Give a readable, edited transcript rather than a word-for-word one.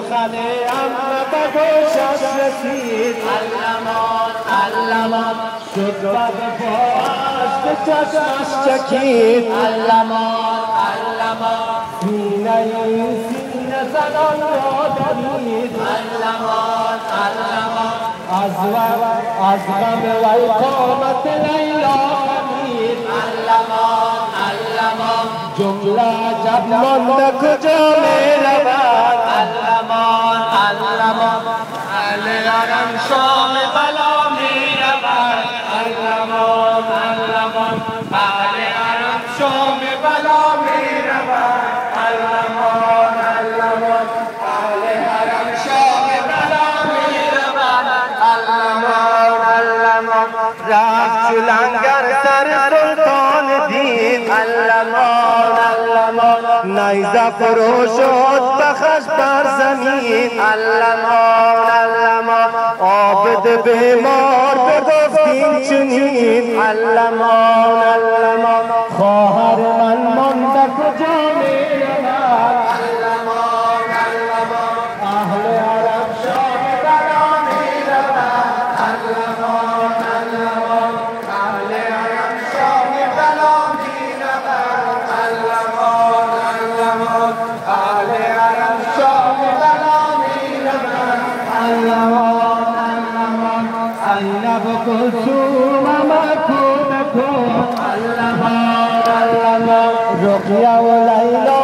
خانه اما بگوشش رسید علمان شد باب پاشت چشمش چکید علمان سینه زنان را درید از غم وی قامت لیلا خمید جمله جب مانده کجا می رود اهل حرم شام بلا می رود اهل حرم شام بلا می رود اهل حرم شام بلا می رود رفت چو لنگر سر سلطان دید نیزه فرو شد بخش بر زمین عابد بیمار بگفت این چنین خواهر من مانده کجا می رود اهل حرم شام بلا می رود اهل حرم شام بلا می رود اهل حرم شام بلا می رود اینب کلثوم مکون کن رقیه و لیلا